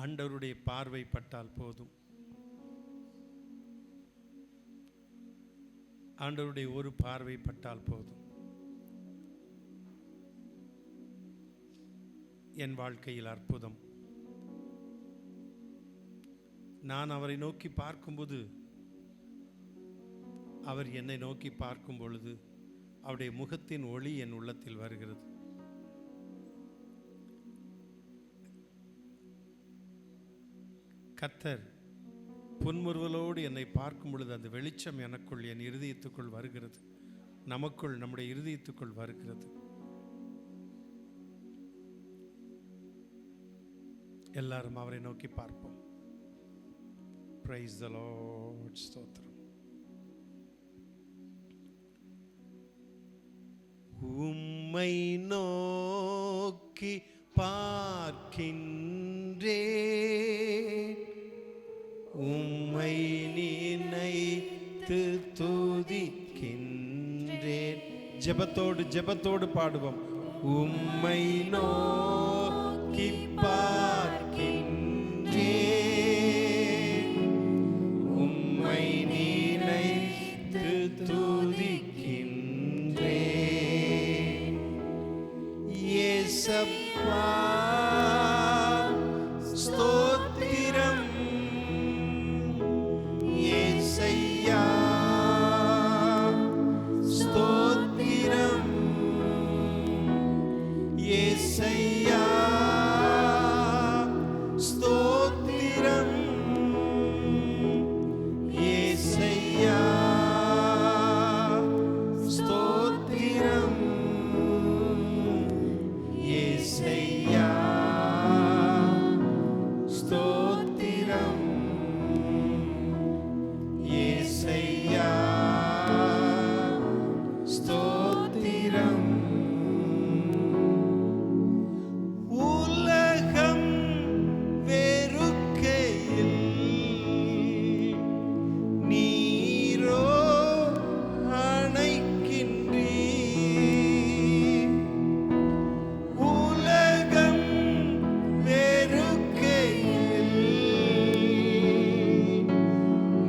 ஆண்டவருடைய பார்வை பட்டால் போதும். ஆண்டவருடைய ஒரு பார்வை பட்டால் போதும். என் வாழ்க்கையில் அற்புதம். நான் அவரை நோக்கி பார்க்கும்போது, அவர் என்னை நோக்கி பார்க்கும் பொழுது அவருடைய முகத்தின் ஒளி என் உள்ளத்தில் வருகிறது. கர்த்தர் புன்முறுவலோடு என்னை பார்க்கும் பொழுது அந்த வெளிச்சம் எனக்குள், என் இருதயத்துக்குள் வருகிறது. நமக்குள், நம்முடைய இருதயத்துக்குள் வருகிறது. எல்லாரும் அவரை நோக்கி பார்ப்போம். Praise the Lord. ஸ்தோத்திரம். உம்மை நோக்கி பார்க்கின்றேன், உம்மை நினைத்து துதிக்கின்றேன். ஜெபத்தோடு பாடுவோம். உம்மை நோக்கி பார்க்கின்றேன், உம்மை நினைத்து துதிக்கின்றேன். இயேசப்பா ஸ்தோத்திரம், இயேசையா ஸ்தோத்திரம், இயேசையா ஸ்தோத்திரம், இயேசையா ஸ்தோத்திரம், இயேசையா ஸ்தோத்திரம், இயேசையா ஸ்தோத்திரம். உலகம் வெறுக்கையில் நீரோ அணைக்கின்றீர். உலகம் வெறுக்கையில்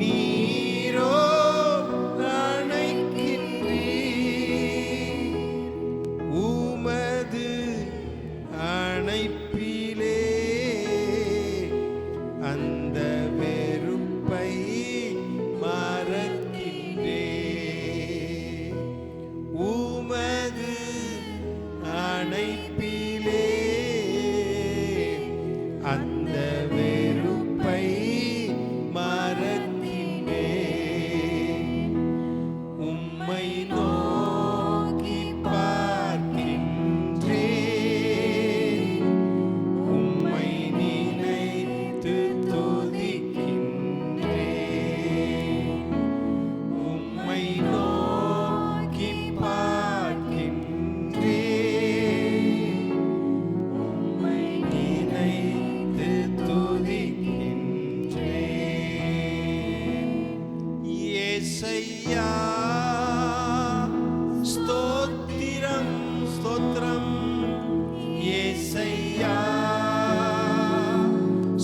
நீரோ அணைக்கின்றீர். உமது அணைப்பிலே அந்த வெறுப்பை மறக்கின்றேன். உமது அணைப்பிலே அந்த வெறுப்பை மறக்கின்றேன். உம்மை நோக்கி பார்க்கின்றேன், உம்மை நினைத்து துதிக்கின்றேன். உம்மை நோக்கி பார்க்கின்றேன், உம்மை நினைத்து துதிக்கின்றேன். இயேசையா ஸ்தோத்திரம், ஸ்தோத்திரம், இயேசையா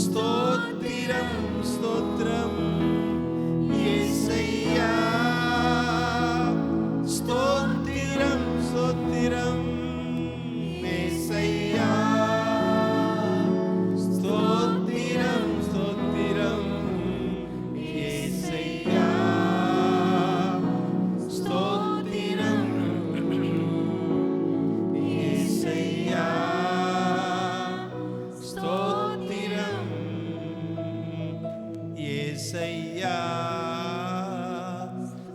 ஸ்தோத்திரம், ஸ்தோத்திரம், இயேசையா ஸ்தோத்திரம், ஸ்தோத்திரம், இயேசையா ஸ்தோத்திரம், ஸ்தோத்திரம், இயேசையா ஸ்தோத்திரம், இயேசையா ஸ்தோத்திரம், இயேசையா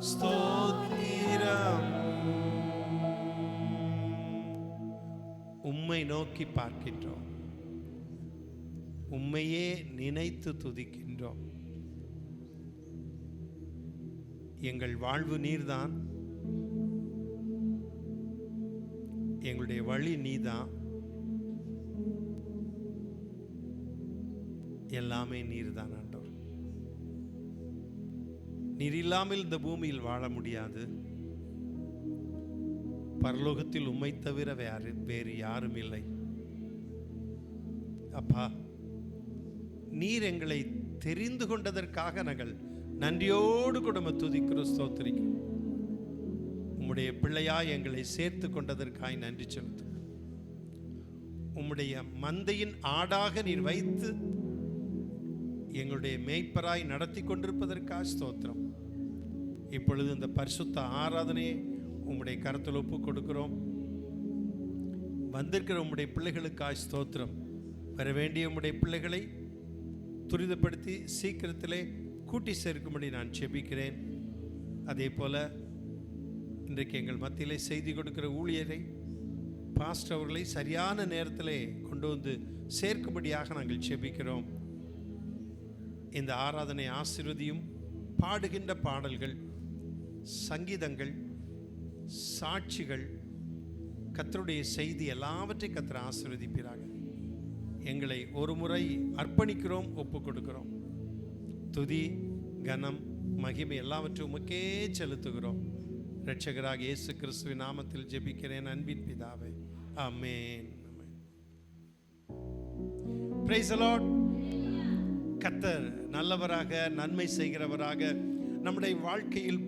ஸ்தோத்திரம். உம்மை நோக்கி பார்க்கின்றோம், உம்மையே நினைத்து துதிக்கின்றோம். எங்கள் வாழ்வு நீர்தான், எங்களுடைய வழி நீதான், எல்லாமே நீர்தான் ஆண்டவர். நீர் இல்லாமல் இந்த பூமியில் வாழ முடியாது. பரலோகத்தில் உம்மை தவிர வேறு யாரும் இல்லை. அப்பா, நீர் எங்களை தெரிந்து கொண்டதற்காக நாங்கள் நன்றியோடு கூட துதிக்கிறோம், ஸ்தோத்திரிக்கிறோம். உம்முடைய பிள்ளையாய் எங்களை சேர்த்து கொண்டதற்காய் நன்றி செலுத்தும். உம்முடைய மந்தையின் ஆடாக நீர் வைத்து எங்களுடைய மேய்ப்பராய் நடத்தி கொண்டிருப்பதற்காக ஸ்தோத்திரம். இப்பொழுது இந்த பரிசுத்த ஆராதனையை உம்முடைய கரத்தில் ஒப்பு கொடுக்கிறோம். வந்திருக்கிற உம்முடைய பிள்ளைகளுக்காக ஸ்தோத்திரம். வர வேண்டிய உம்முடைய பிள்ளைகளை துரிதப்படுத்தி சீக்கிரத்திலே கூட்டி சேர்க்கும்படி நான் செபிக்கிறேன். அதே போல இன்றைக்கு எங்கள் மத்தியிலே செய்தி கொடுக்கிற ஊழியரை, பாஸ்டர் அவர்களை சரியான நேரத்திலே கொண்டு வந்து சேர்க்கும்படியாக நாங்கள் செபிக்கிறோம். இந்த ஆராதனை ஆசீர்வதியும். பாடுகின்ற பாடல்கள், சங்கீதங்கள், சாட்சிகள், கர்த்தருடைய செய்தி எல்லாவற்றையும் கர்த்தர் ஆசீர்வதிப்பீராக. எங்களை ஒரு முறை அர்ப்பணிக்கிறோம், ஒப்பு கொடுக்கிறோம். துதி, கனம், மகிமை எல்லாவற்றையும் உமக்கே செலுத்துகிறோம். இரட்சகராக இயேசு கிறிஸ்துவின் நாமத்தில் ஜெபிக்கிறேன் அன்பின் பிதாவே, ஆமென். Praise the Lord. கர்த்தர் நல்லவராக, நன்மை செய்கிறவராக, நம்முடைய வாழ்க்கையில்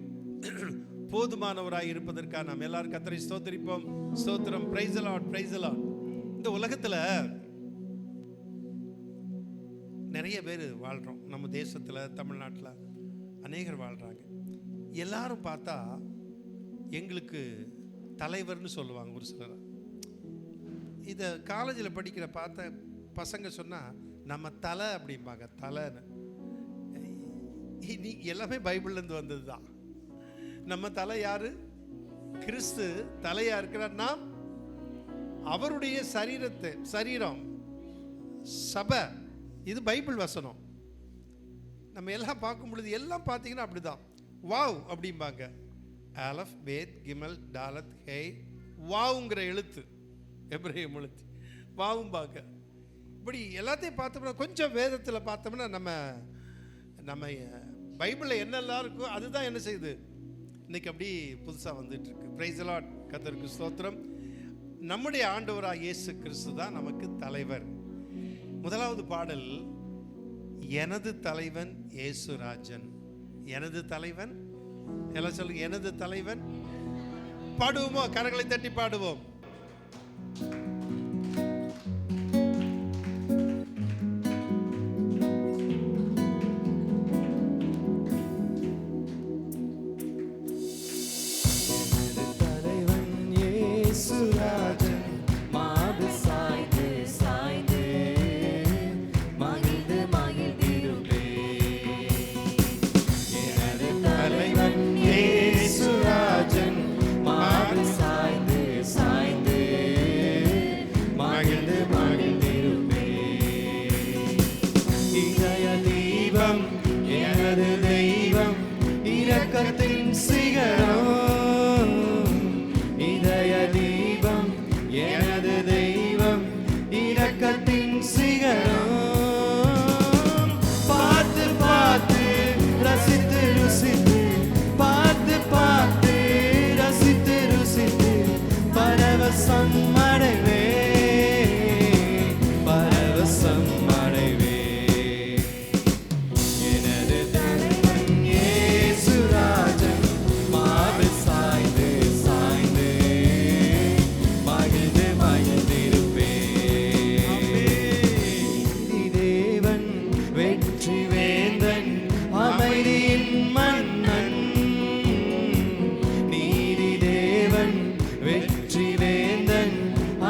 போதுமானவராக இருப்பதற்காக நாம் எல்லாரும் கர்த்தரை ஸ்தோத்திரிப்போம். ஸ்தோத்திரம். Price the Lord, price the Lord. இந்த உலகத்தில் நிறைய பேர் வாழ்கிறோம். நம்ம தேசத்தில், தமிழ்நாட்டில் அநேகர் வாழ்கிறாங்க. எல்லாரும் பார்த்தா எங்களுக்கு தலைவர்னு சொல்லுவாங்க ஒரு சிலர். இதை காலேஜில் படிக்கிற பார்த்த பசங்க சொன்னால் நம்ம தலை அப்படிம்பாங்க. தலைன்னு நீ எல்லாமே பைபிள்லேருந்து வந்தது தான். நம்ம தலை யாரு? கிறிஸ்து தலையாக இருக்கிறார். நாம் அவருடைய சரீரம், சபை. இது பைபிள் வசனம். நம்ம எல்லாம் பார்க்கும் பொழுது எல்லாம் பார்த்தீங்கன்னா அப்படிதான். வாவ் அப்படிம்பாங்க. ஆலஃப், பேத், கிமல், டாலத், ஹே, வாவுங்கிற எழுத்து, எப்ரேயம் எழுத்து, வாவும்பாங்க. இப்படி எல்லாத்தையும் பார்த்தோம்னா, கொஞ்சம் வேதத்தில் பார்த்தோம்னா நம்ம பைபிளில் என்னெல்லாம் இருக்கோ அதுதான் என்ன செய்யுது இன்னைக்கு அப்படி புதுசாக வந்துட்டு இருக்கு. Price the Lord. கர்த்தருக்கு ஸ்தோத்திரம். நம்முடைய ஆண்டவராக இயேசு கிறிஸ்து தான் நமக்கு தலைவர். முதலாவது பாடல், எனது தலைவன் இயேசுராஜன். எனது தலைவன், எல்லாம் சொல்லுங்க, எனது தலைவன். பாடுவோமோ? கரங்களை தட்டி பாடுவோம்.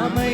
அமைதி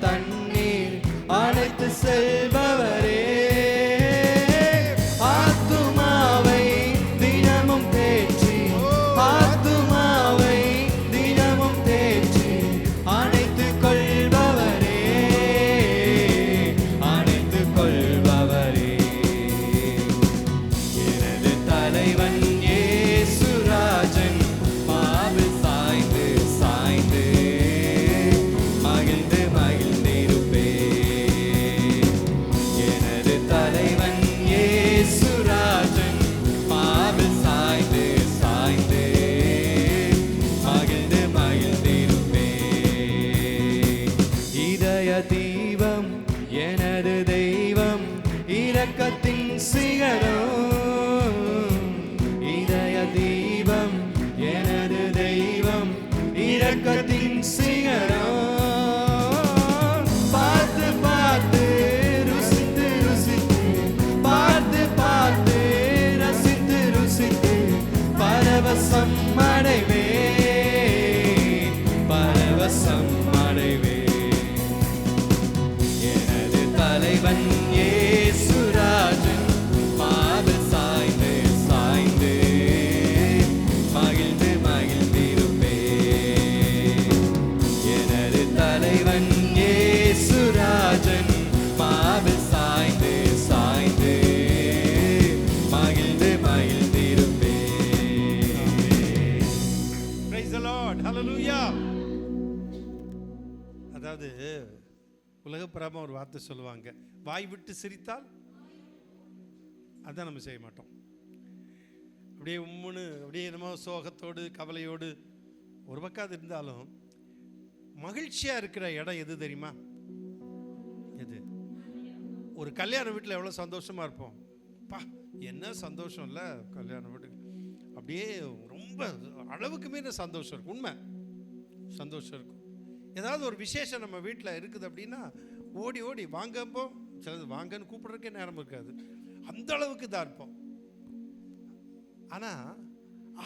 தண்ணீர் அழைத்து செல்பவரே, ஆத்துமாவை தினமும் தேற்றி, ஆத்துமாவை தினமும் தேற்றி அணைத்துக் கொள்பவரே, அணைத்துக் கொள்பவரே. எனது தலைவன் இயேசுராஜன் மாவில் சாய்ந்து சாய்ந்து மகிழ்ந்து மகிழ்ந்திருப்பே. எனது தலைவன் இயேசுராஜன் மாவில் சாய்ந்து சாய்ந்து மகிழ்ந்து மகிழ்ந்திருப்பே. இதய தீபம் எனது தெய்வம், இரக்கத்தின் சிகரம். இதய தீபம் எனது தெய்வம், இரக்கத்தின் சிகரம். பார்த்து பார்த்து ருசித்து ருசித்து, பார்த்து பார்த்து ரசித்து ருசித்து பரவசம் அடைவேன், பரவசம் அடைவேன். எனது தலைவன் இயேசுராஜன் மாவில் சாய்ந்து சாய்ந்து மகிழ்ந்து மகிழ்ந்திருப்பே. எனது தலைவன் இயேசுராஜன் மாவில் சாய்ந்து சாய்ந்து மகிழ்ந்து மகிழ்ந்திருப்பே. Praise the Lord. Hallelujah. அதாவது உலகப்பிரமா ஒரு வார்த்தை சொல்லுவாங்க, வாய் விட்டு சிரித்தால் அதான் நம்ம செய்ய மாட்டோம். அப்படியே உம்முன்னு அப்படியே நம்ம சோகத்தோடு கவலையோடு ஒரு பக்கம் அது இருந்தாலும் மகிழ்ச்சியாக இருக்கிற இடம் எது தெரியுமா? எது? ஒரு கல்யாண வீட்டில் எவ்வளோ சந்தோஷமாக இருப்போம். பா என்ன சந்தோஷம் இல்லை கல்யாண வீட்டுக்கு, அப்படியே ரொம்ப அளவுக்கு மீறின சந்தோஷம் இருக்கும். உண்மை சந்தோஷம் இருக்கும். ஏதாவது ஒரு விசேஷம் நம்ம வீட்டில் இருக்குது அப்படின்னா ஓடி ஓடி வாங்கப்போ, சிலது வாங்கன்னு கூப்பிட்றதுக்கே நேரம் இருக்காது, அந்த அளவுக்கு தான் இருப்போம். ஆனால்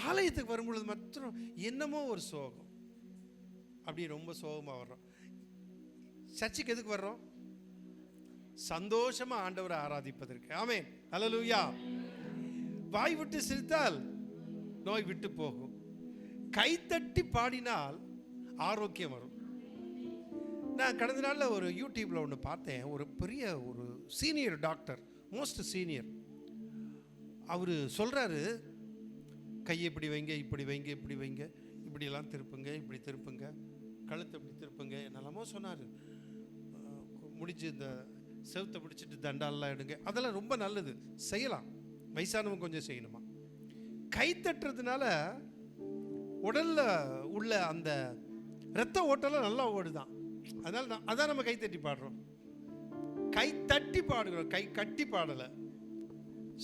ஆலயத்துக்கு வரும்பொழுது மாத்திரம் என்னமோ ஒரு சோகம், அப்படி ரொம்ப சோகமாக வர்றோம். சர்ச்சுக்கு எதுக்கு வர்றோம்? சந்தோஷமா ஆண்டவரை ஆராதிப்பதற்கு. ஆமென், ஹல்லேலூயா. வாய் விட்டு சிரித்தால் நோய் விட்டு போகும், கைத்தட்டி பாடினால் ஆரோக்கியம் வரும். நான் கடந்த நாளில் ஒரு யூடியூப்பில் ஒன்று பார்த்தேன். ஒரு பெரிய ஒரு சீனியர் டாக்டர், மோஸ்ட் சீனியர், அவர் சொல்கிறாரு, கையை இப்படி வைங்க, இப்படி வைங்க, இப்படி வைங்க, இப்படியெல்லாம் திருப்புங்க, இப்படி திருப்புங்க, கழுத்தை இப்படி திருப்புங்க, என்னெல்லாமோ சொன்னார். முடிச்சு இந்த செவுத்தை பிடிச்சிட்டு தண்டாலெலாம் எடுங்க, அதெல்லாம் ரொம்ப நல்லது, செய்யலாம். வயசானவங்க கொஞ்சம் செய்யணுமா. கை தட்டுறதுனால உடலில் உள்ள அந்த இரத்த ஓட்டெல்லாம் நல்லா ஓடுதான். அதனால தான் அதான் நம்ம கைத்தட்டி பாடுறோம். கை தட்டி பாடுகிறோம், கை கட்டி பாடலை.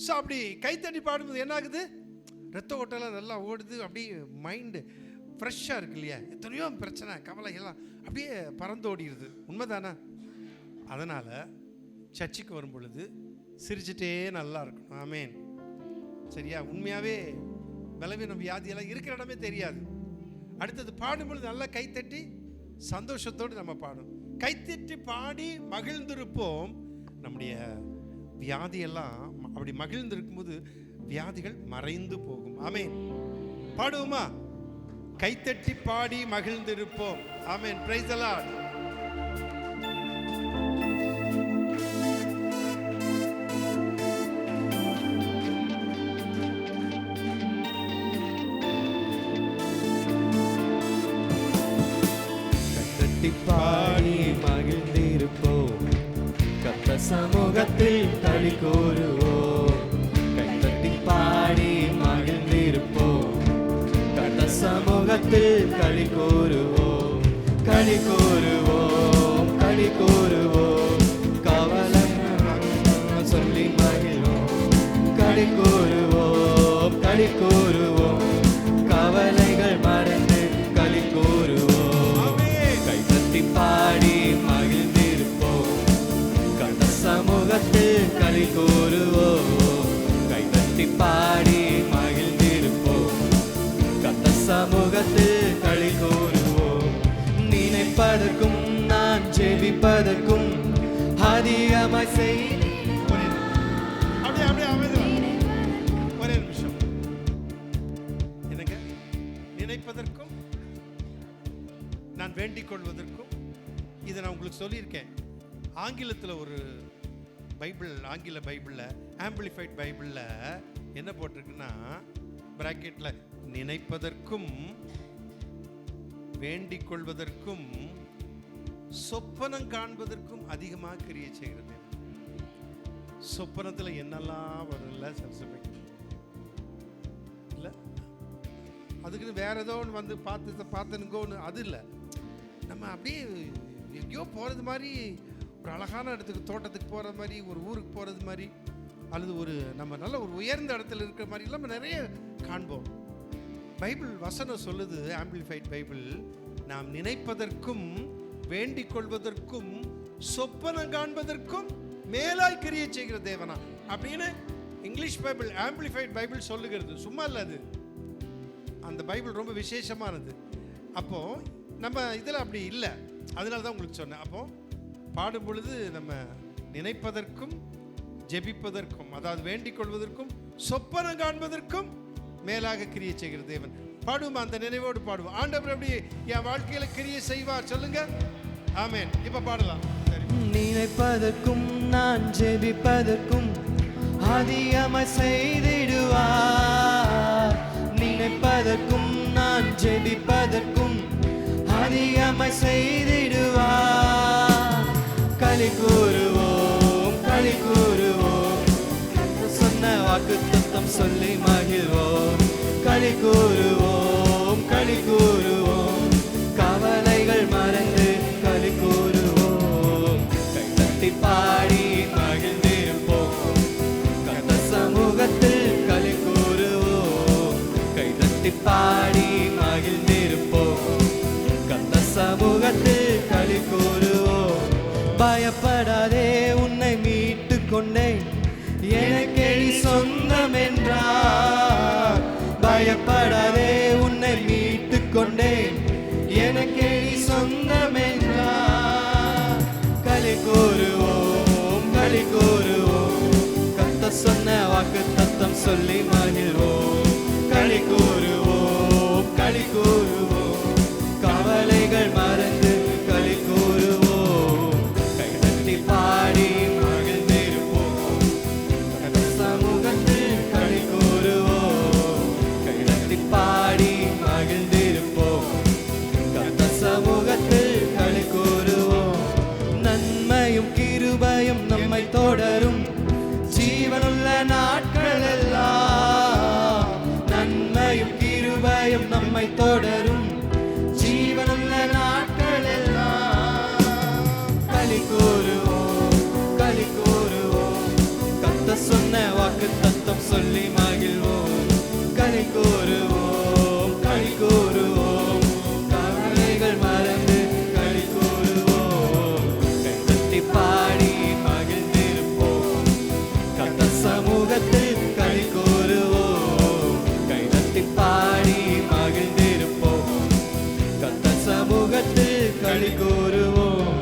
ஸோ அப்படி கைத்தட்டி பாடும்போது என்ன ஆகுது? ரத்த ஓட்டெல்லாம் நல்லா ஓடுது, அப்படியே மைண்டு ஃப்ரெஷ்ஷாக இருக்கு இல்லையா? எத்தனையோ பிரச்சனை கவலை எல்லாம் அப்படியே பறந்தோடிடுது. உண்மைதானே? அதனால் சர்ச்சுக்கு வரும் பொழுது சிரிச்சுட்டே நல்லா இருக்கணும். ஆமேன், சரியா? உண்மையாகவே பலவீனம் வியாதியெல்லாம் இருக்கிற இடமே தெரியாது. அடுத்தது பாடும்பொழுது நல்லா கைத்தட்டி சந்தோஷத்தோடு நம்ம பாடும். கைத்தட்டி பாடி மகிழ்ந்திருப்போம். நம்முடைய வியாதியெல்லாம் அப்படி மகிழ்ந்திருக்கும் போது வியாதிகள் மறைந்து போகும். ஆமேன். பாடுவோமா? கைத்தட்டி பாடி மகிழ்ந்திருப்போம். ஆமேன். Price the Lord. பாடி மகிழ்ந்திருப்போம், கர்த்தர் சமூகத்தில் களி கூறுவோம். கைத்தட்டி பாடி மகிழ்ந்திருப்போம், கர்த்தர் சமூகத்தில் களி கூறுவோம். களி கூறுவோம், களி கூறுவோம், கவலை சொல்லி மகிழ்வோம். களி கூறுவோம், களி கூறுவோம், கவலைகள் மறந்து களி கூறுவோம். பாடி மகிழ்ந்திருப்போம், கர்த்தர் சமூகத்தில் களி கூறுவோம். கைதட்டி பாடி மகிழ்ந்திருப்போம், கர்த்தர் சமூகத்தில் களி கூறுவோம். நினைப்பதற்கும் நான் ஜெபிப்பதற்கும் அதிகமாய் செய். அப்படியே அப்படியே அமைதியா ஒரே நிமிஷம். என்னங்க? நினைப்பதற்கும் நான் வேண்டிக் கொள்வதற்கும், இதை நான் உங்களுக்கு சொல்லியிருக்கேன். ஆங்கிலத்தில் ஒரு பைபிள், ஆங்கில பைபிளில், ஆம்பிளிஃபைட் பைபிளில் என்ன போட்டிருக்குன்னா, பிராக்கெட்டில் நினைப்பதற்கும் வேண்டிக் கொள்வதற்கும் சொப்பனம் காண்பதற்கும் அதிகமாக கிரியை செய்கிறது. சொப்பனத்தில் என்னெல்லாம் வரும்ல சரசபைக்கு இல்லை, அதுக்குன்னு வேற ஏதோ ஒன்று வந்து பார்த்துனுங்கோன்னு அது இல்லை. நம்ம அப்படியே எங்கேயோ போகிறது மாதிரி, ஒரு அழகான இடத்துக்கு, தோட்டத்துக்கு போகிறது மாதிரி, ஒரு ஊருக்கு போகிறது மாதிரி, அல்லது ஒரு நம்ம நல்ல ஒரு உயர்ந்த இடத்துல இருக்கிற மாதிரி நம்ம நிறைய காண்போம். பைபிள் வசனம் சொல்லுது, ஆம்பிளிஃபைட் பைபிள், நாம் நினைப்பதற்கும் வேண்டிக் கொள்வதற்கும் சொப்பனம் காண்பதற்கும் மேலாய் கிரியை செய்கிற தேவனா அப்படின்னு இங்கிலீஷ் பைபிள், ஆம்பிளிஃபைட் பைபிள் சொல்லுகிறது. சும்மா இல்லை, அது அந்த பைபிள் ரொம்ப விசேஷமானது. அப்போ நம்ம இதில் அப்படி இல்லை, அதனால தான் உங்களுக்கு சொன்னேன். அப்போ பாடும் பொழுது நம்ம நினைப்பதற்கும் ஜெபிப்பதற்கும், அதாவது வேண்டிக் கொள்வதற்கும் சொப்பனம் காண்பதற்கும் மேலாக கிரியை செய்கிற தேவன். பாடுவோம், அந்த நினைவோடு பாடுவோம். ஆண்டவர் அப்படி என் வாழ்க்கையில கிரியை செய்வார், சொல்லுங்க ஆமென். இப்ப பாடலாம். சரி. நினைப்பதற்கும் நான் ஜெபிப்பதற்கும் அதிகமாய் செய்திடுவார். நினைப்பதற்கும் நான் ஜெபிப்பதற்கும் அதிகமாய் செய்திடுவார். களி கூறுவோம், களி கூறுவோம், சொன்ன வாக்கு தத்தம் சொல்லி மகிழ்வோம். களி கூறுவோம், களி கூறுவோம், கவலைகள் மறந்து களி கூறுவோம். கைதட்டி பாடி மகிழ்ந்திருப்போம், கர்த்தர் சமூகத்தில் களி கூறுவோம். கைதட்டி பாடி மகிழ்ந்திருப்போம், கர்த்தர் சமூகத்தில் களி கூறுவோம். பயப்படாதே, உன்னை மீட்டு கொண்டேன், எனக்கே சொந்தம் என்றார். பயப்படாதே, உன்னை மீட்டு கொண்டேன், எனக்கே சொந்தம் என்றார். களி கூறுவோம், களி கூறுவோம், கர்த்தர் சொன்ன வாக்கு தத்தம் சொல்லி மகிழ்வோம். களி கூறுவோம், களி கூறுவோம், கவலைகள் மறந்து களி கூறுவோம். கைதட்டி பாடி மகிழ்ந்திருப்போம், கர்த்தர் சமூகத்தில் களி கூறுவோம். கைதட்டி பாடி மகிழ்ந்திருப்போம், கர்த்தர் சமூகத்தில் களி கூறுவோம். நன்மையும் கிருபையும் நம்மை தொடரும் ஜீவனுள்ள நாட்கள் எல்லாம். நன்மையும் கிருபையும் நம்மை தொடரும் ஜீவனுள்ள நாட்கள் எல்லாம். களி கூறுவோம், களி கூறுவோம், கர்த்தர் சொன்ன வாக்கு தத்தம் சொல்லி மகிழ்வோம். களி கூறுவோம், களி கூறுவோம், கவலைகள் மறந்து களி கூறுவோம். கைதட்டி பாடி மகிழ்ந்திருப்போம், கர்த்தர் சமூகத்தில் களி கூறுவோம். கைதட்டி பாடி மகிழ்ந்திருப்போம், கர்த்தர் சமூகத்தில் களி கூறுவோம்.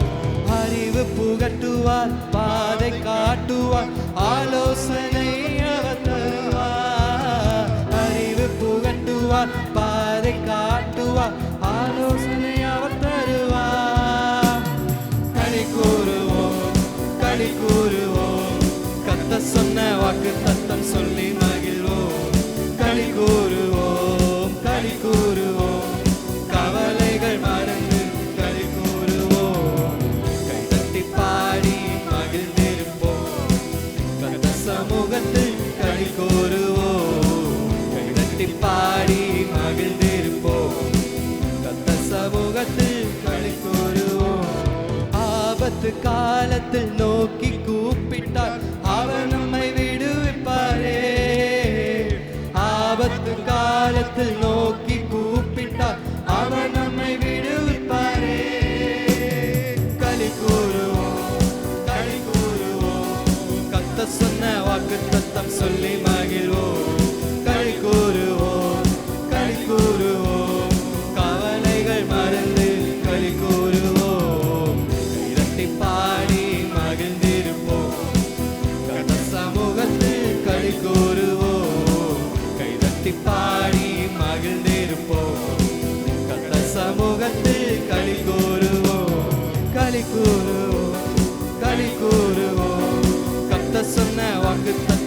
அறிவு புகட்டுவார், பாதை காட்டுவார், ஆலோசனை அவர் தருவார். அறிவு புகட்டுவார், பாதை காட்டுவார், ஆலோசனை அவர் தருவார். களி கூறுவோம், களி கூறுவோம், கர்த்தர் சொன்ன வாக்கு தத்தம் சொல்லி மகிழ்வோம். களி கூறுவோம், களி கூறுவோம், கவலைகள் மறந்து களி கூறுவோம். கைதட்டி பாடி மகிழ்ந்திருப்போம், கர்த்தர் சமூகத்தில் களி கூறுவோம். கைதட்டி பாடி மகிழ்ந்திருப்போம், கர்த்தர் சமூகத்தில் களி கூறுவோம். ஆபத்து காலத்தில் நோக்கி கூப்பிட்டார், அவர் நம்மை விடுவிப்பாரே. ஆபத்து காலத்தில் நோக்கி கூப்பிட்டார், அவர் நம்மை விடுவிப்பாரே. களி கூறுவோம், களி கூறுவோம், கர்த்தர் சொன்ன வாக்கு தத்தம் சொல்லி மகிழ்வோம். களி கூறுவோம், களி கூறுவோம், கவலைகள் மறந்து களி கூறுவோம்.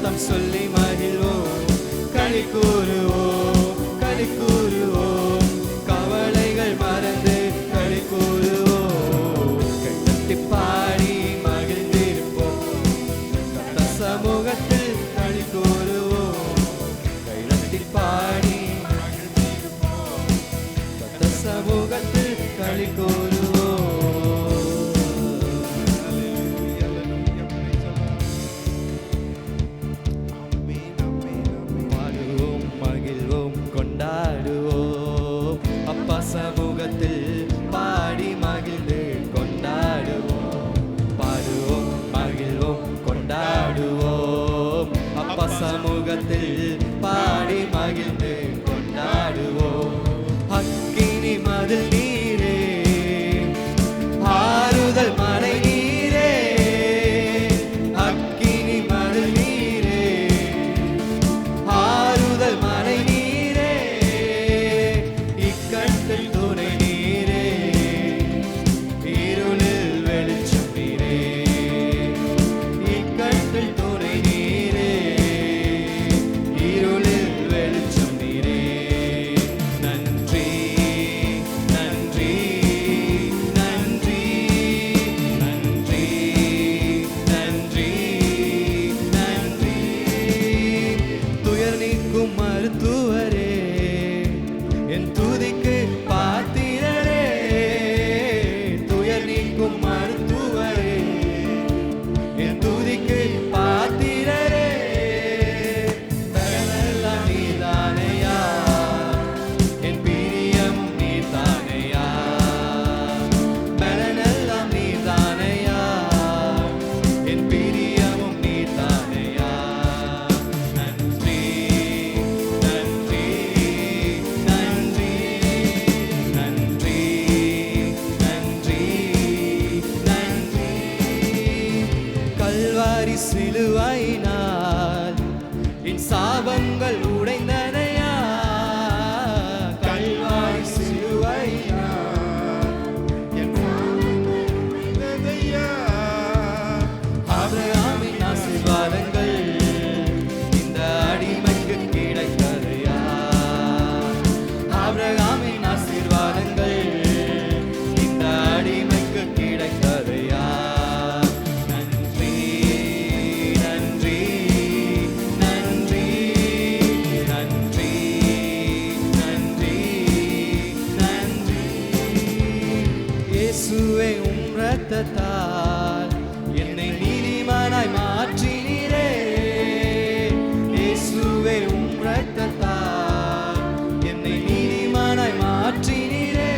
சத்தம் சொல்லி மகிழ்வோம், களி கூறுவோம், களி கூறுவோம், கவலைகள் மறந்து களி கூறுவோம், கைதட்டி பாடி மகிழ்ந்திருப்போம், கர்த்தர் சமூகத்தில் களி கூறுவோம், கைதட்டி பாடி மகிழ்ந்திருப்போம், கர்த்தர் சமூகத்தில் களி கூறுவோம். பாடுவோம், மகிழ்வோம், கொண்டாடுவோம், அப்பா சமூகத்தில் பாடி மகிழ்ந்து கொண்டாடுவோம். பாடுவோம், மகிழ்வோம், கொண்டாடுவோம், அப்பா சமூகத்தில் பாடி மகிழ்ந்து கொண்டாடுவோம். அக்கினி மதில் நீரே, ஆறுதல் மலை நீரே, அக்கினி மதில் நீரே, ஆறுதல் மலை நீரே, இக்கட்டில் துணை நீரே, இருளில் வெளிச்சம் நீரே, இக்கட்டில் துணை நீரே, இருளில் வெளிச்சம் நீரே. நன்றி, நன்றி, நன்றி, நன்றி, நன்றி, நன்றி. துயர் நீக்கும் மருத்துவரே, என் துதிக்கு பாத்திரரே, துயர் நீக்கும் மருத்துவரே, என் துதிக்கு பாத்திரரே, பலனெல்லாம் நீதானையா, என் பிரியமும் நீதானையா, பலனெல்லாம் நீதானையா, என் பிரியமும் நீதானையா. நன்றி, நன்றி, நன்றி, நன்றி, நன்றி, நன்றி. கல்வாரி சிலுவையினால் என் சாபங்கள் உடைந்தனையா, கல்வாரி சிலுவையினால் என் சாபங்கள் உடைந்ததையா. ஆபிரகாமின் ஆசீர்வாதங்கள் இந்த அடிமைக்கு கிடைத்ததையா, ஆபிரகாமின் ஆசீர்வாதங்கள் இந்த அடிமைக்கு கிடைத்ததையா. நன்றி, நன்றி, நன்றி, நன்றி, நன்றி, நன்றி. இயேசுவே உம் இரத்தத்தால் என்னை நீதிமானாய் மாற்றினீரே, இயேசுவே உம் இரத்தத்தால் என்னை நீதிமானாய் மாற்றினீரே,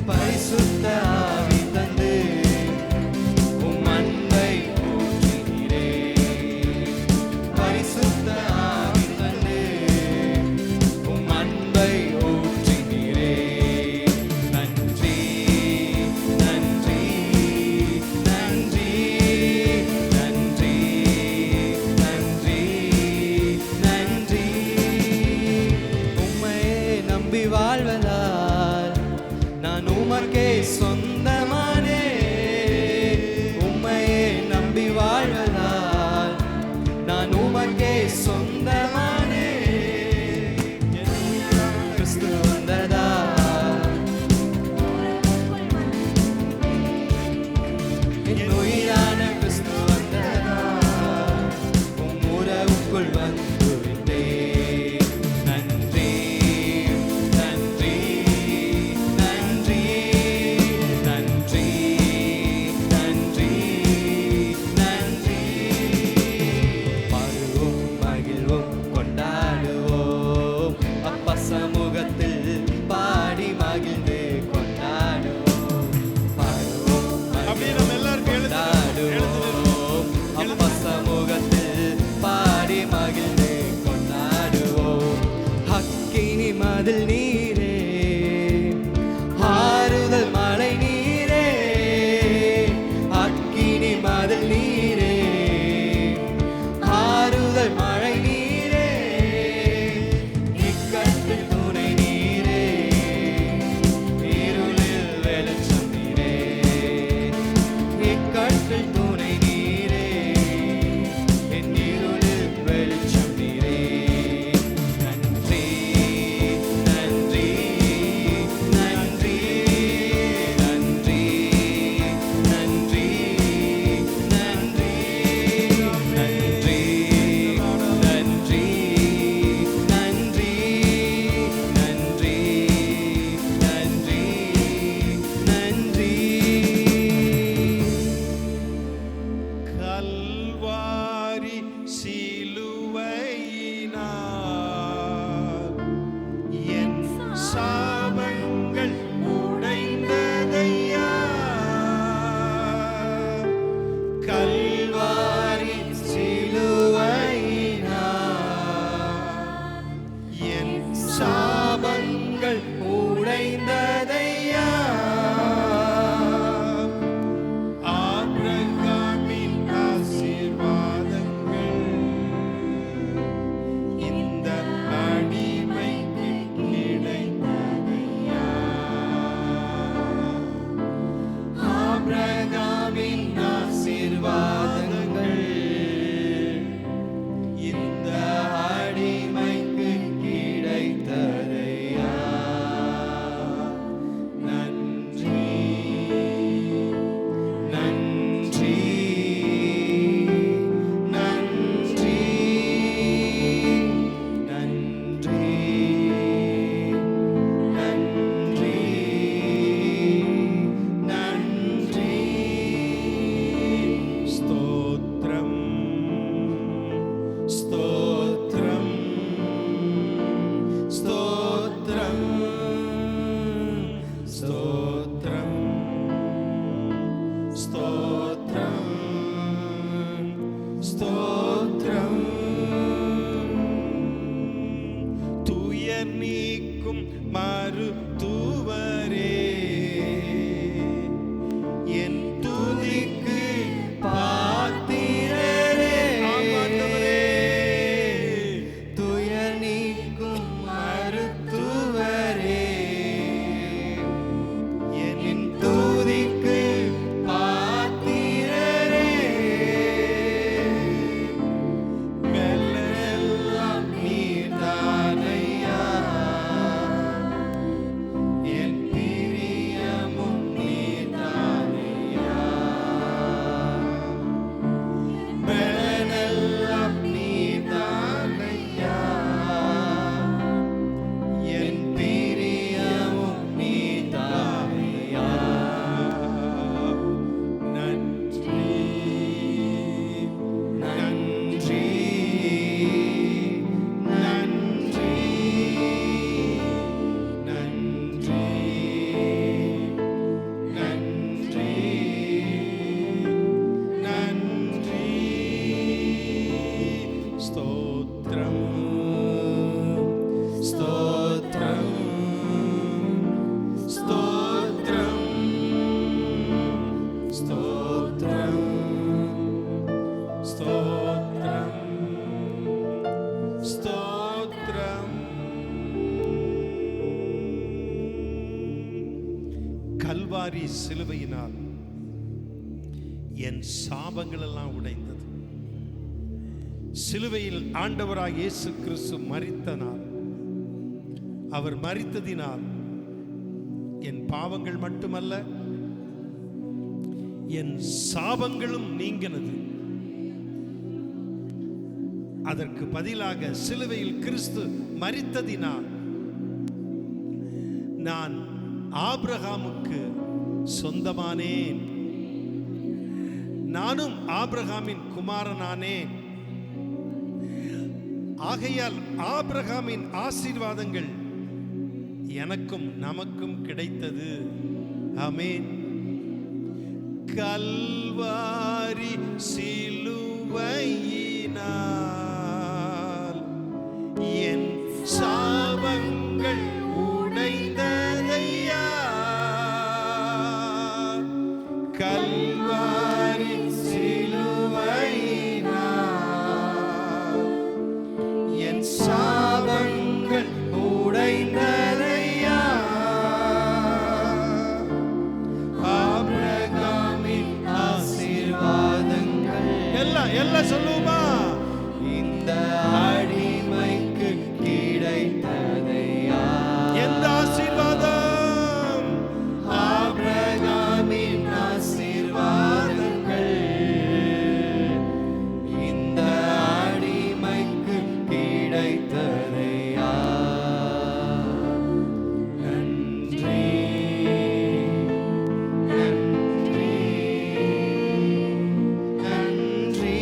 பரிசுத்த ஆவி தந்து உம் அன்பை ஊற்றினீரே, பரிசுத்த ஆவி தந்து உம் அன்பை ஊற்றினீரே. நன்றி, நன்றி, நன்றி, நன்றி, நன்றி, நன்றி. உம்மையே நம்பி வாழ்வதால் நான் உமக்கே சொந்தமானே, உம்மையே நம்பி வாழ்வதால் நான் உமக்கே சொந்தமானே. கிறிஸ்து வந்ததா, என் உயிரான கிறிஸ்து வந்ததா, உம் உறவுக்குள் வந்து விட்டேன். நன்றி, நன்றி, நன்றி, சாபங்கள் உடைந்ததையா. ஆபிரகாமின் ஆசீர்வாதங்கள் இந்த அடிமைக்கு கிடைத்ததையா. ஆபிரகாமின் ஆசீர்வாதங்கள் இந்த அடிமைக்கு கிடைத்ததையா. நன்றி நன்றி நன்றி நன்றி நன்றி நன்றி. ஸ்தோத்திரம் ஸ்தோத்திரம் ஸ்தோத்திரம் ஸ்தோத்திரம் ஸ்தோத்திரம் ஸ்தோத்திரம். துயர் நீக்கும் மருத்துவரே, என் துதிக்கு பாத்திரரே, ஆண்டவரே. துயர் நீக்கும் மருத்துவரே, என் துதிக்கு பாத்திரரே. மெல்லெல்லாம் நீர்தானையா, என் பிரியமும் நீர்தானையா. மெல்லெல்லாம் நீர்தானையா, என் பிரியமும் நீர்தானையா. நன்றி நன்றி நன்றி நன்றி நன்றி நன்றி. ஸ்தோத்திரம் ஸ்தோத்திரம் ஸ்தோத்திரம் ஸ்தோத்திரம் ஸ்தோத்திரம் ஸ்தோத்திரம். கல்வாரி சிலுவையினால் என் சாபங்கள் எல்லாம் உடைந்தது. சிலுவையில் ஆண்டவராய் இயேசு கிறிஸ்து மரித்த நாள், அவர் மரித்ததினால் என் பாவங்கள் மட்டுமல்ல, என் சாபங்களும் நீங்கினது. அதற்கு பதிலாக சிலுவையில் கிறிஸ்து மரித்ததினால் நான் ஆபிரகாமுக்கு சொந்தமானேன், நானும் ஆபிரகாமின் குமாரனானேன். ஆகையால் ஆபிரகாமின் ஆசீர்வாதங்கள் எனக்கும் நமக்கும் கிடைத்தது. ஆமென். கல்வாரி சிலுவையினால் என் சாபங்கள் உடைந்ததையா. கல்வாரி சிலுவையினால் என் சாபங்கள் உடைந்ததையா. ஆபிரகாமின் ஆசீர்வாதங்கள் எல்லாம் சொல்லுமா, இந்த அடிமைக்கு கிடைத்ததையா. எந்த ஆசீர்வாதம்? ஆபிரகாமின் ஆசீர்வாதங்கள் இந்த அடிமைக்கு கிடைத்ததையா. நன்றி நன்றி நன்றி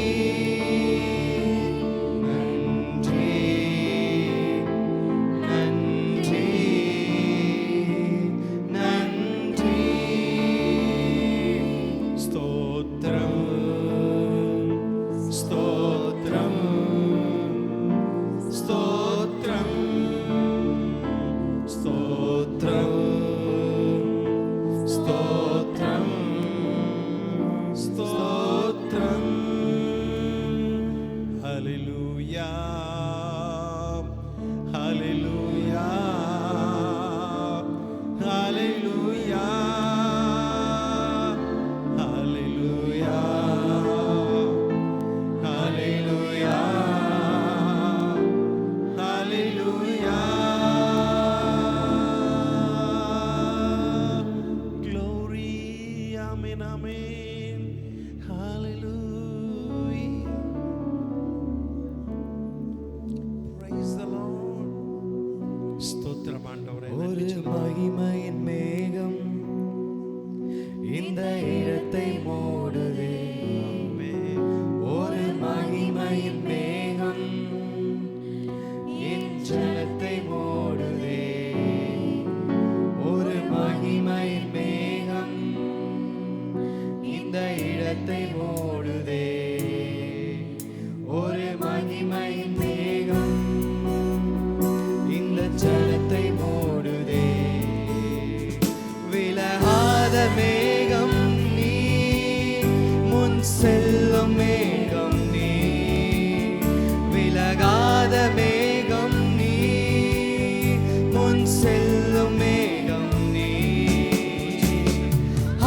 மகிமையின் மேகம் இந்த இடத்தை மூடுதே. ஒரு மகிமையின் மேகம் என் ஜனத்தை மூடுதே. ஒரு மகிமையின் மேகம் இந்த இடத்தை மூடுதே. ஒரு மகிமையின் மேகம் இந்த ஜனத்தை மூடுதே. விலகாத மேகம் நீ, முன் செல்லும் மேகம் நீ. விலகாத மேகம் நீ, முன் செல்லும் மேகம் நீ.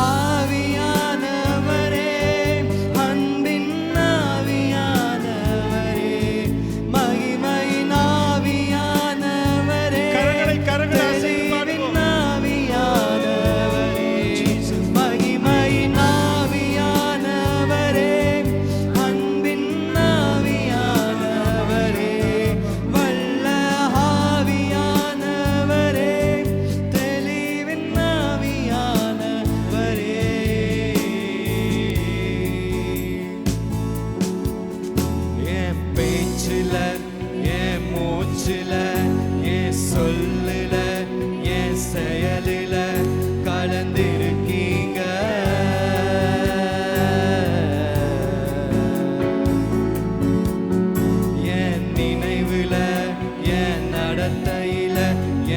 ஆவியானவரே, அன்பின் ஆவியானவரே, மகிமையின் ஆவியானவரே, கரங்களை அசைத்து பாடுவோம். ஆவியானவரே, மகிமையின் ஆவியானவரே, அன்பின் ஆவியானவரே, வல்ல ஆவியானவரே, தெளிவின் ஆவியானவரே. என் பேச்சில, என் மூச்சில, என் சொல்லில, என் செயலில கலந்திருக்கீங்க. என் நினைவுல, என் நடத்தையில,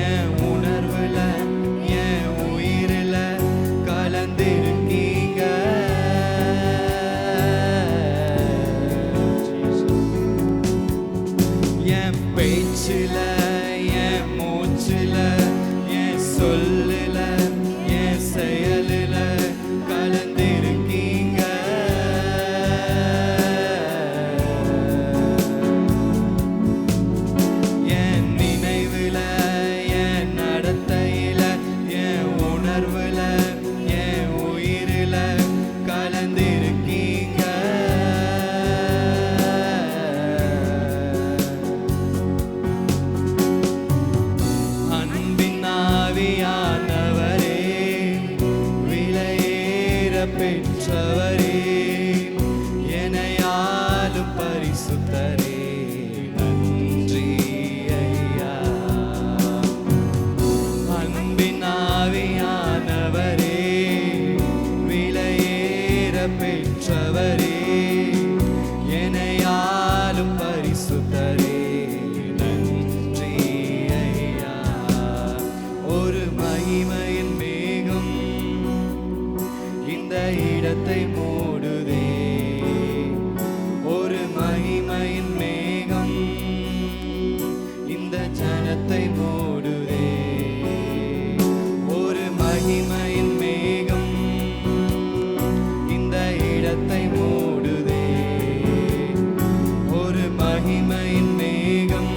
என் உணர்வுல, என் உயிரில கலந்திருக்கீங்க. என் பேச்சில, என் மூச்சில, என் சொல்லில, என் செயலில கலந்திருக்கீங்க. என் நினைவுல, என் நடத்தையில, என் உணர்வுல, என் உயிரில கலந்திருக்கீங்க. அன்பின் ஆவியானவரே, விலையேற பெற்றவரே, எனையாளும் பரிசுத்தரே, நன்றி ஐயா. அன்பின் ஆவியானவரே, விலையேற பெற்றவரே, எனையாளும் பரிசுத்தரே, நன்றி ஐயா. ஒரு மகிமையின் மேகம் இந்த இடத்தை மூடுதே. ஒரு மகிமையின் மேகம் இந்த ஜனத்தை மூடுதே. ஒரு மகிமையின் மேகம் இந்த இடத்தை மூடுதே. ஒரு மகிமையின் மேகம்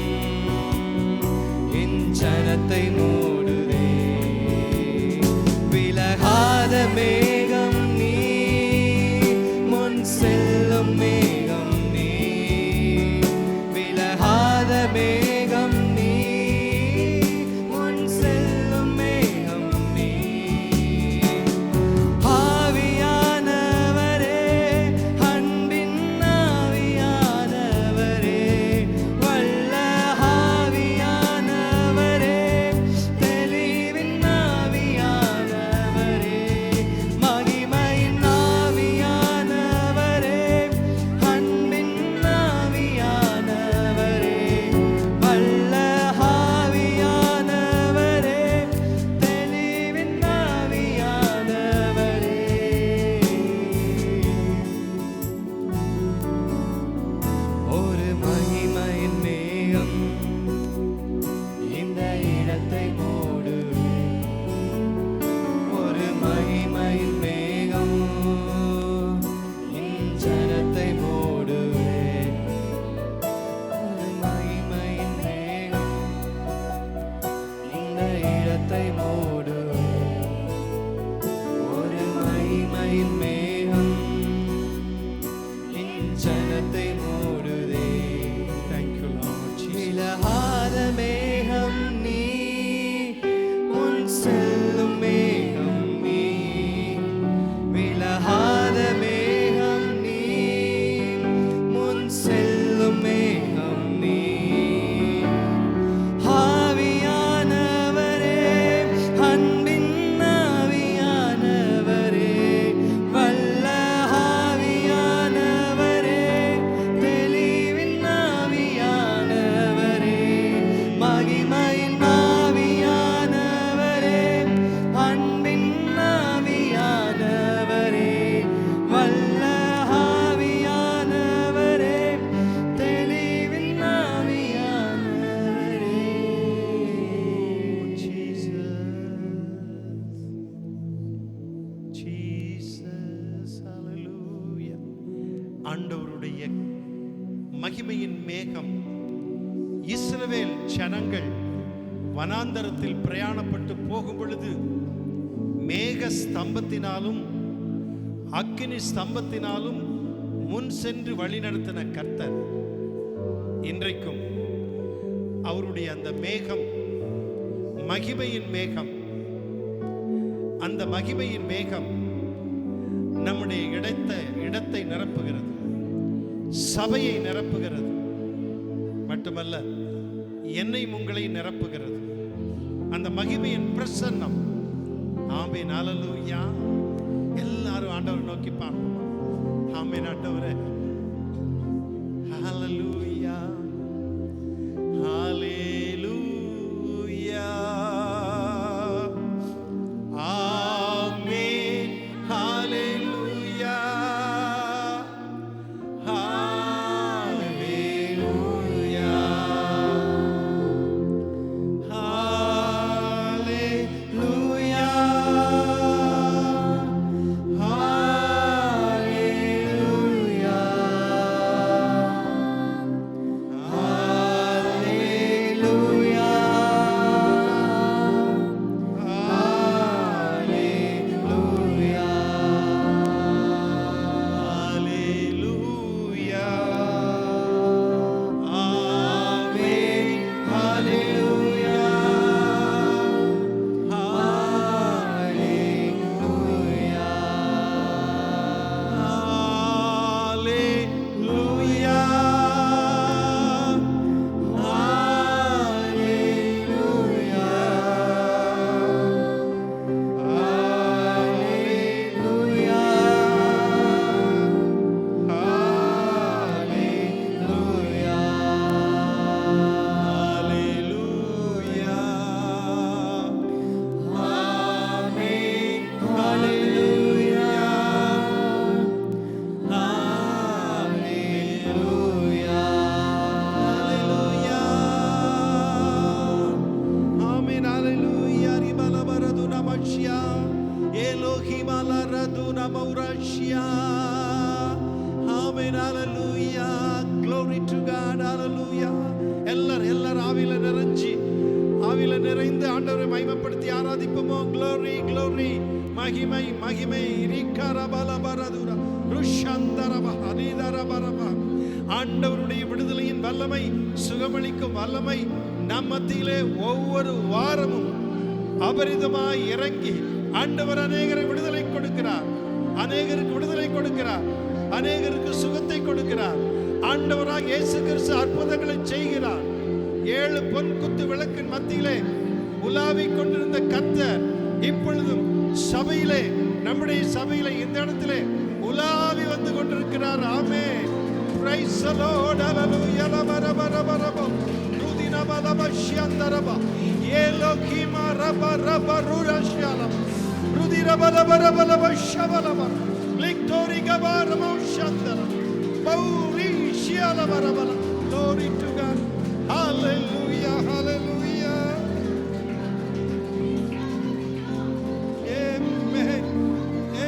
என் ஜனத்தை மூடுதே. விலகாத மேகம் நீ, முன் செல்லும் மேகம் நீ. விலகாத மேகம் நீ, முன் செல்லும் மேகம் நீ. ஆவியானவரே, அன்பின் ஆவியானவரே, வல்ல ஆவியானவரே, தெளிவின் ஆவியானவரே, மகிமையின் மேகம். இஸ்ரவேல் ஜனங்கள் வனாந்தரத்தில் பிரயாணப்பட்டு போகும் பொழுது மேக ஸ்தம்பத்தினாலும் அக்கினி ஸ்தம்பத்தினாலும் முன் சென்று வழிநடத்தின கர்த்தர் இன்றைக்கும் அவருடைய அந்த மேகம், மகிமையின் மேகம், அந்த மகிமையின் மேகம் நம்முடைய இடத்தை நிரப்புகிறது, சபையை நிரப்புகிறது, மட்டுமல்ல என்னை உங்களை நிரப்புகிறது. அந்த மகிமையின் பிரசன்னம். ஆமென், ஹல்லேலூயா. எல்லாரும் ஆண்டவரை நோக்கி பார்ப்போம். ஆமென் ஆண்டவரே, ஹல்லேலூயா, ஹல்லேலூயா, ஆமென், ஹல்லேலூயா, ஹல்லேலூயா, ஹல்லேலூயா, ஆவியில நிறைந்து ஆண்டவரை மகிமைப்படுத்தி ஆராதிப்போமோ. glory glory, மகிமை மகிமை. ரிகரபலபரதுரா ருஷந்தரப ஹரிதரபரப. ஆண்டவருடைய விடுதலையின் வல்லமை, சுகமளிக்கும் வல்லமை நம் மத்தியிலே ஒவ்வொரு வாரமும் அபரிதமாய் இறங்கி ஆண்டவர் அநேகரை விடுதலை கொடுக்கிறார், அநேகருக்கு விடுதலை கொடுக்கிறார், அநேகருக்கு சுகத்தை கொடுக்கிறார். ஆண்டவராக இயேசு கிறிஸ்து அற்புதங்களை செய்கிறார். 7 பொன் குத்து விளக்கின் மத்தியிலே உலாவிக் கொண்டிருந்த கர்த்தர் இப்பொழுதும் சபையிலே, நம்முடைய சபையிலே, இந்த இடத்திலே உலாவி வந்து கொண்டிருக்கிறார். Amen. Praise the lord. Hallelujah. லபரபரபரப ருதினபலபஷ்யந்தரப ஏலோகிமா ரபரபருரஷ்யாலம் ருதிரபலபரபலபஷவலப லிக்டோரி கபாரமௌஷந்தர பௌரிஷியலபரபல. Glory to God. Hallelujah, hallelujah. Amen,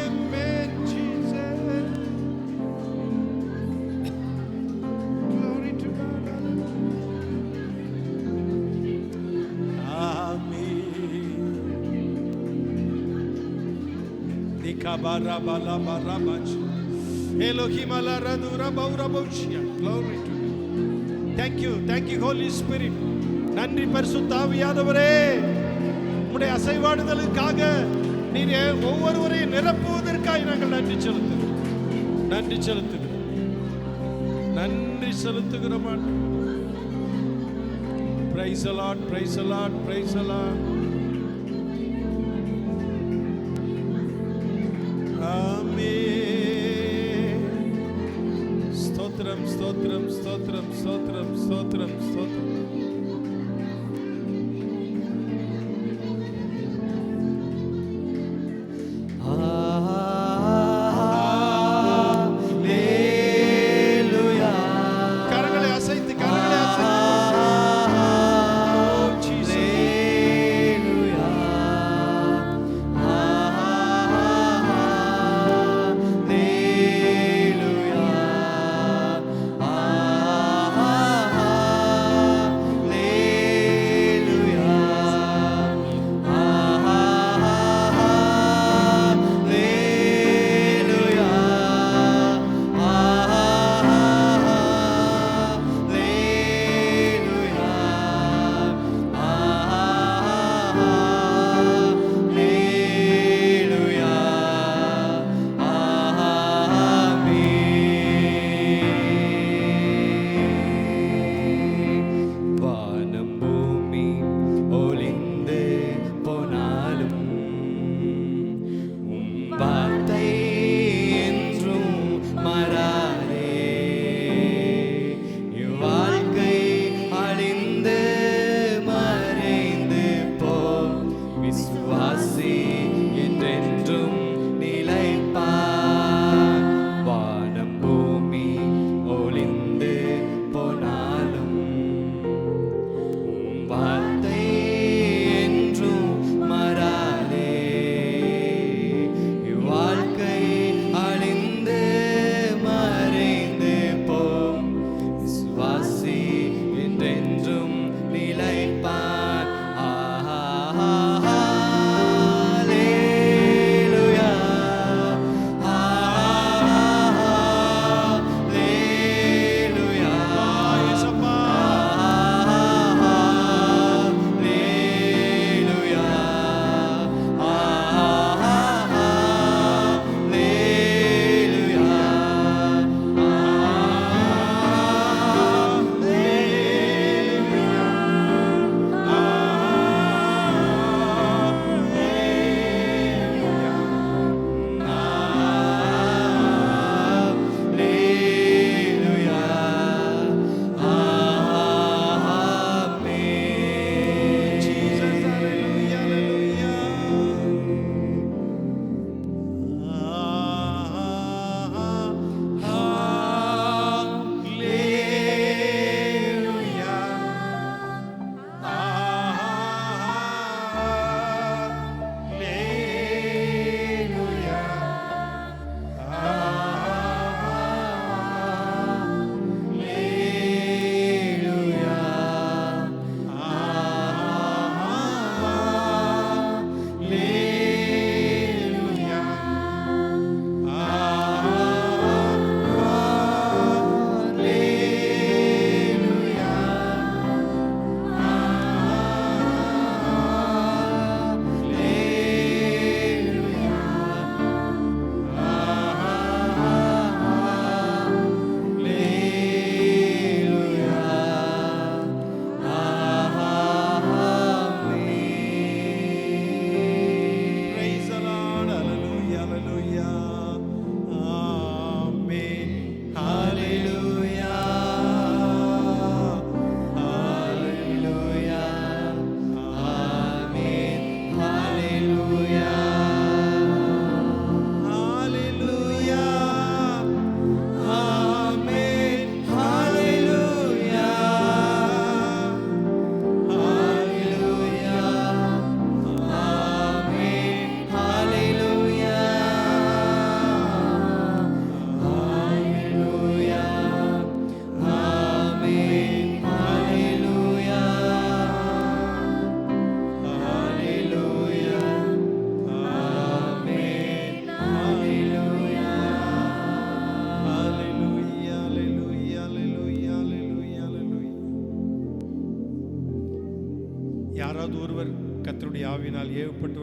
amen, Jesus. Glory to God. Amen. Dikabarabalabarabach Elohim alaradura bauraboshia. Glory to God. Thank you Holy Spirit. நன்றி பரிசுத்த ஆவியானவரே, உம்முடைய அசைவாடுதலுக்காக நீர் ஒவ்வொருவரையும் நிரப்புவதற்காக நாங்கள் நன்றி செலுத்துகிறோம். Praise the Lord, praise the Lord, praise the Lord. Amen. Stotram, stotram, stotram, stotram, stotram, stotram. Hallelujah.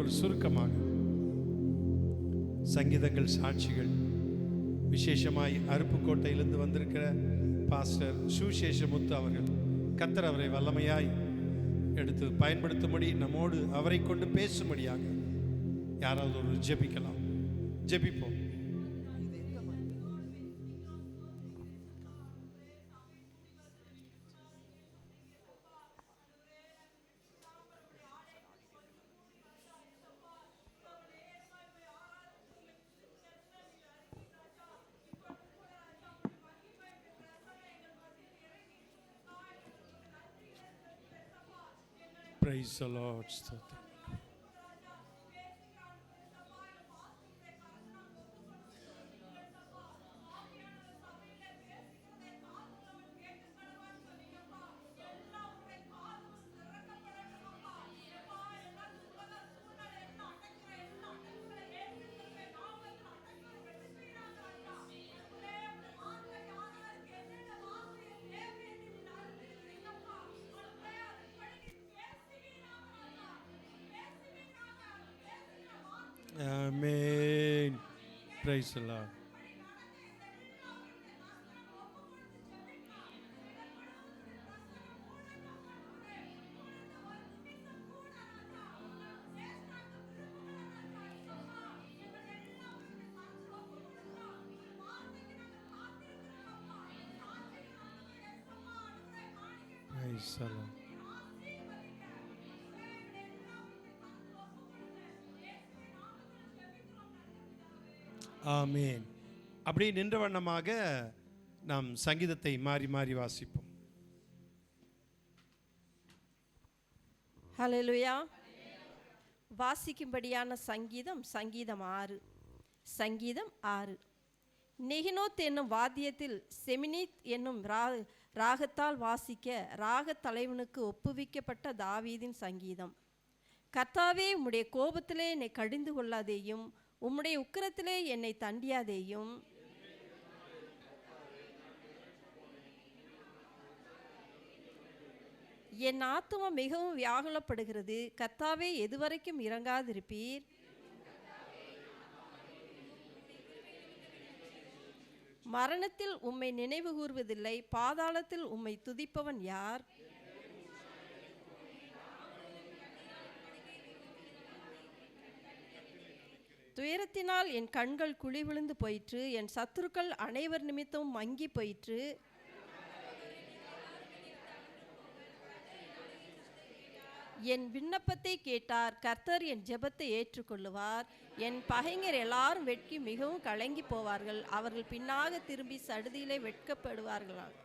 ஒரு சுருக்கமாக சங்கீதங்கள் சாட்சிகள், விசேஷமாய் அருப்புக்கோட்டையிலிருந்து வந்திருக்கிற பாஸ்டர் சுசேஷமுத்து அவர்கள், கர்த்தர் அவரை வல்லமையாய் எடுத்து பயன்படுத்தும்படி நம்மோடு அவரை கொண்டு பேசும்படியாக யாராவது ஒரு ஜெபிக்கலாம். ஜெபிப்போம். Praise the Lord. ஸ்தோத்திரம். Amen. Praise the Lord. Praise the Lord. ஆமென். அப்படி நின்ற வண்ணமாக நாம் சங்கீதத்தை மாறி மாறி வாசிப்போம். ஹல்லேலூயா. வாசிக்கும்படியான சங்கீதம் சங்கீதம் 6. சங்கீதம் 6. நெகினோத் என்னும் வாத்தியத்தில் செமினித் என்னும் ராகத்தால் வாசிக்க ராகத் தலைவனுக்கு ஒப்புவிக்கப்பட்ட தாவீதின் சங்கீதம். கர்த்தாவே, உம்முடைய கோபத்திலே என்னை கடிந்து கொள்ளாதேயும், உம்முடைய உக்கிரத்திலே என்னை தண்டியாதேயும். என் ஆத்துமா மிகவும் வியாகுலப்படுகிறது. கர்த்தாவே, எதுவரைக்கும் இறங்காதிருப்பீர்? மரணத்தில் உம்மை நினைவு கூர்வதில்லை, பாதாளத்தில் உம்மை துதிப்பவன் யார்? துயரத்தினால் என் கண்கள் குழி விழுந்து போயிற்று, என் சத்துருக்கள் அனைவர் நிமித்தமும் மங்கி போயிற்று. என் விண்ணப்பத்தை கேட்டார், கர்த்தர் என் ஜெபத்தை ஏற்றுக்கொள்ளுவார். என் பகைஞர் எல்லாரும் வெட்கி மிகவும் கலங்கி போவார்கள், அவர்கள் பின்னாக திரும்பி சடுதியிலே வெட்கப்படுவார்களாம்.